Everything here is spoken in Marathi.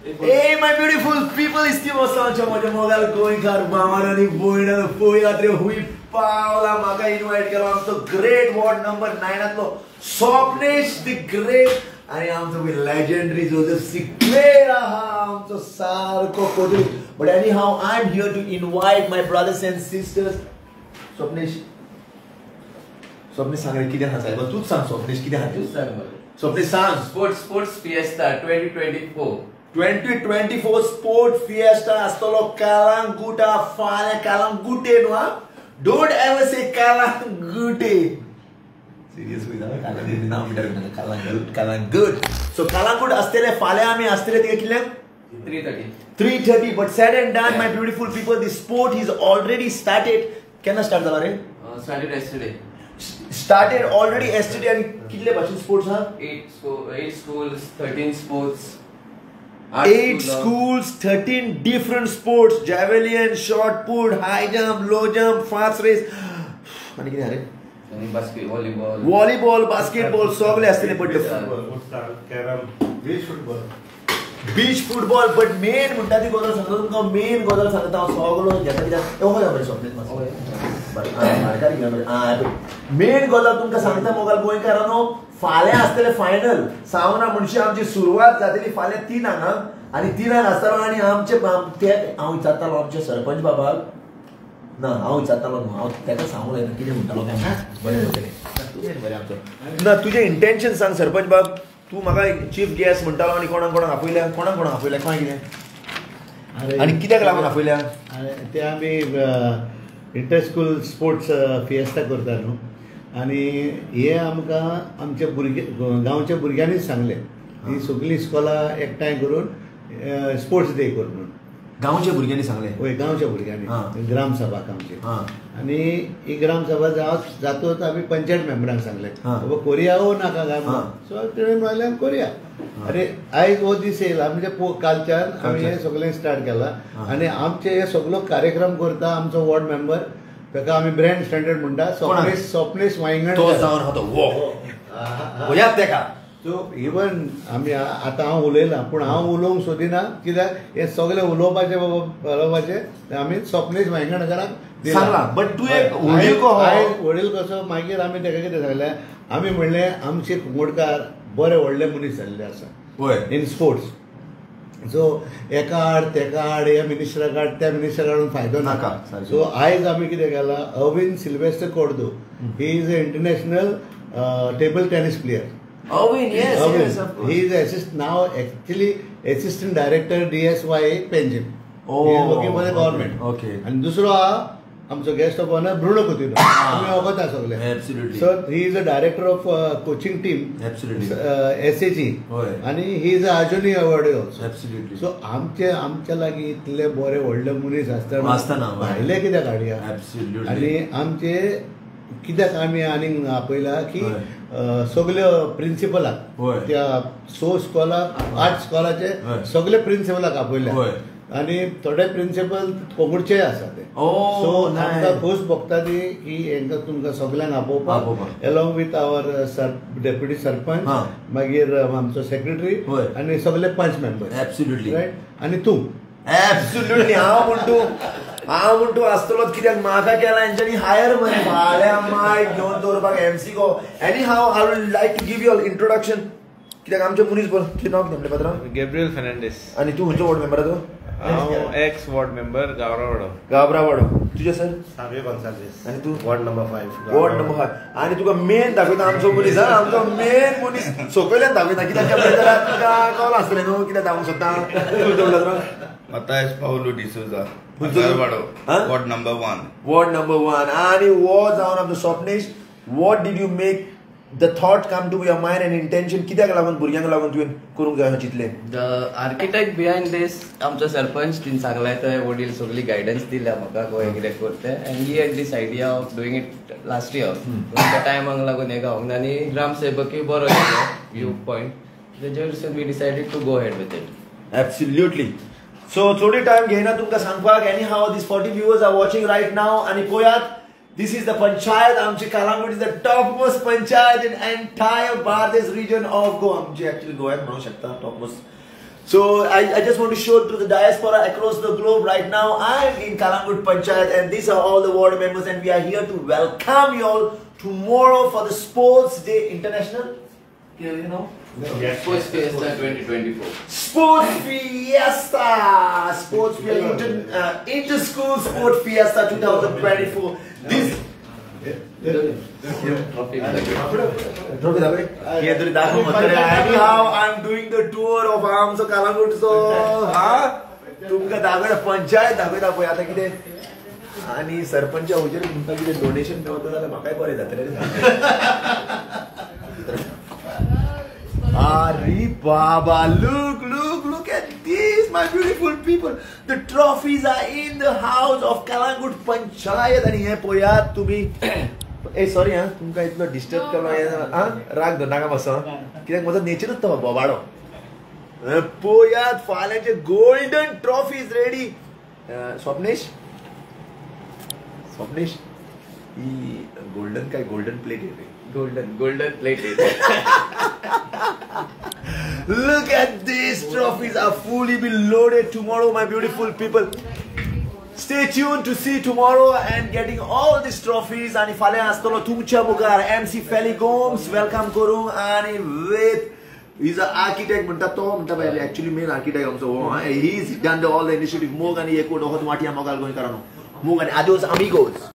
Hey my beautiful people, estimo सांगच्या माझ्या मोगाल गोंयकार भावान आनी भयण पळय खातीर हुई पावला म्हाका इन्वाइट केलो आमचो great ward number 9 Swapnesh the great आणि आमचो लेजेंडरी जोसेफ सिक्वेर आहा आमचो सारको कोदरी. But any how I am here to invite my brothers and sisters. Swapnesh सांग रे कितें आसा तूच सांग. स्वप्नेश कितें आसा स्वप्नेश सांग. स्पोर्ट्स फिएस्टा 2024 स्पोर्ट फिएस्टा आसतलो कालांगुटा फाल्यां. कालांगुटे न्हू. Don't ever say Calangute. Seriously नांव म्हणटा कालांगुट. सो कालांगुट आसतले फाल्यां आमी आसतले तिका कितल्यांक 3:30. But sed end done my beautiful people this sport is already started. केन्ना स्टार्ट जाला रे? Started already yesterday. आणि कितले भाशेन स्पोर्ट्स आहा? 8 schools, 13 sports. 8 schools, 13 different sports. Javelin, shot put, high jump, low jump, fast race. आणि किती आहे? आणि बास्केट, व्हॉलीबॉल, बास्केटबॉल सगळे असतले. But beach football. But main म्हणटा ती गजाल सांगता तुमकां. मेन गजाल सांगता हांव सगळो घेता कित्याक मेन गजाल तुमकां सांगता मोगाल गोंयकारांनो. फाल्यां आसतले फायनल. सावना म्हणशी आमची सुरवात जातली फाल्यां 3 हांगा आनी 3 आसतलो. आनी आमचे हांव विचारतालो आमचे सरपंच बाबाक. ना हांव विचारतालो न्हू. हांव ताका सांगूंक लायना कितें म्हणटालो काय. बरें जातलें बरें आमचो. ना तुजें इंटेन्शन सांग सरपंच बाब. तू म्हाका चीफ गेस्ट म्हणटालो आनी कोणाक आपयल्या. कोणाक आपयल्या काय कितें आनी कित्याक लागून आपयल्या? ते आमी इंटर स्कूल स्पोर्ट्स फिएस्टा करता न्हू. आनी हे आमकां आमच्या गांवच्या भुरग्यांनीच सांगले ही सगळीं इस्कॉलां एकठांय करून स्पोर्ट्स डे कर म्हणून. गांवच्या भुरग्यांनी सांगले? हय गांवच्या भुरग्यांनी. ग्रामसभाक आमची. आनी ही ग्रामसभा जातूच आमी पंचायत मेंबरांक सांगले बाबा कोरया नाका काय. सो तेणें म्हणलें कोरया. अरे आयज हो दीस येयला म्हणजे कालच्यान आमी हें सगळें स्टार्ट केलां. आनी आमचे हे सगळो कार्यक्रम करता आमचो वॉर्ड मेंबर. ताका आमी ब्रँड स्टँडर्ड म्हणटा. स्वप्नेश वांयगण. सो इवन आमी आतां हांव उलयलां पूण हांव उलोवंक सोदिना कित्याक हे सगळें उलोवपाचें बाबा आमी स्वप्नेश वांयगणकाराक सांगलां. बट तूं एक वडील कसो मागीर आमी ताका कितें सांगलें आमी म्हणलें आमचे कुंगडकार बरे व्हडले मनीस जाल्ले आसा इन स्पोर्ट्स. सो एका आड तेका आड ह्या मिनिस्टराक आड त्या मिनिस्टराकडून फायदो नाका. सो आयज आमी कितें केलां Owen Silvester Cordo. He is a international table tennis player. Owen, yes, of course. He is now actually assistant director DSY Penjim. He is working for the government. Okay. And दुसरो आमचो guest of honour Bruno Coutinho. आमी वगता सगळे. Absolutely. So he is a director of coaching team. Absolutely. SAG. आणि he is a Arjuni award also. Absolutely. So आमच्या लागीं इतले बरे व्हडले मनीस आसतना भायले कित्याक हाडया. Absolutely. आनी आमचे कित्याक आमी आनीक आपयला की सगळ्यो प्रिन्सिपलाक त्या 6 स्कॉलाक 8 स्कॉलाचे सगळे प्रिन्सिपलाक आपयल्या. आनी थोडे प्रिन्सिपल कोंगुडचे आसा ते. सो आमकां खूश भोगता ती की हांकां तुमकां सगळ्यांक आपोवपाक along with our deputy sarpanch मागीर आमचो सेक्रेटरी आनी सगळे पंच मेंबर. Absolutely right. आनी तूं एब्सोल्युटली हांव म्हणटू आसतलोच कित्याक म्हाका केला हेंच्यांनी हायर मरे फाल्यां मायक घेवन दवरपाक एमसी गो. Anyhow I would like to give you introduction कित्याक आमचे मनीस बोल कितें नांव कितें म्हणलें पात्रांव? Gabriel Fernandes. आनी तूं खंयचो वॉर्ड मेंबर तूं? हांव एक्स वॉर्ड मेंबर गाबरावाडो. तुजें सर? Save Gonsalves. आनी तूं? Ward number 5. Ward number 5. आनी तुका मेन दाखयता आमचो मनीस. आमचो मेन मनीस सकयल्यान दाखयता कित्याक तुका कळ्ळां आसतलें न्हू कित्याक दाखोवंक सोदता. तूं दवरला तर Matthias Paulo D'Souza. Ward number 1. Ward number 1. आणि वो जावन आमचो Swapnesh. What did you make the thought come to your mind and intention? कित्याक लागून भुरग्यांक लागून तुवें करूंक जाय चिंतलें? द आर्किटेक्ट बिहायंड दिस आमचो सरपंच तीन सांगलाय थंय वडील सगळी गायडन्स दिल्या म्हाका गोंय कितें करते. And he had this idea of doing it last year. त्या टायमाक लागून हे गावंक ना आनी ग्रामसेवकूय बरो व्यू पॉयंट. तेजे we decided to go ahead with it. Absolutely. So थोडी टायम घेयना तुमकां सांगपाक. Anyhow this 40 viewers are watching right now. आनी पळयात This is the panchayat. आमची Calangute is the topmost panchayat in entire Bardez region of Goa. आमची actually गोव्यात म्हणू शकता topmost So I just want to show to the diaspora across the globe right now. I'm in Kalangut Panchayat and these are all the ward members and we are here to welcome you all tomorrow for the Sports Day International. You know? Sports Fiesta 2024. Sports Fiesta! Sports Fiesta, Inter-School Sport Fiesta 2024. This anyhow, I'm doing the tour of आमचं कालांगूटचो तुमका दागड पंचायत दाखयता पळय आतां कितें आणि सरपंच हुजेर तुमका कितें डोनेशन मेळता जाल्यार म्हाकाय बरें जातलें अरे बाबा look at this my beautiful people the trophies are in the house of Kalangut Panchayat आणि हे पळयात तुम्ही ए सॉरी हां तुमका इतलो डिस्टर्ब करपाक हां राग धर नाका बसो कित्याक म्हजो नेचरच तो बोबाडो पळयात फाल्यांचे गोल्डन ट्रॉफीज रेडी स्वप्नेश ही गोल्डन काय गोल्डन प्लेट आहे Golden plated. Look at these trophies are fully be loaded tomorrow my beautiful people. Stay tuned to see tomorrow and getting all these trophies and फाल्या आस्तलो तुमच्या मुखार MC Feli Gomes welcome करूं आणि with he's an architect म्हणटा तो म्हणटा पळय actually main architect आमचो he's done all the initiative मोग आणि एकूण होत वाटिया मोगाल गोंयकारांनो मोग आणि adios amigos.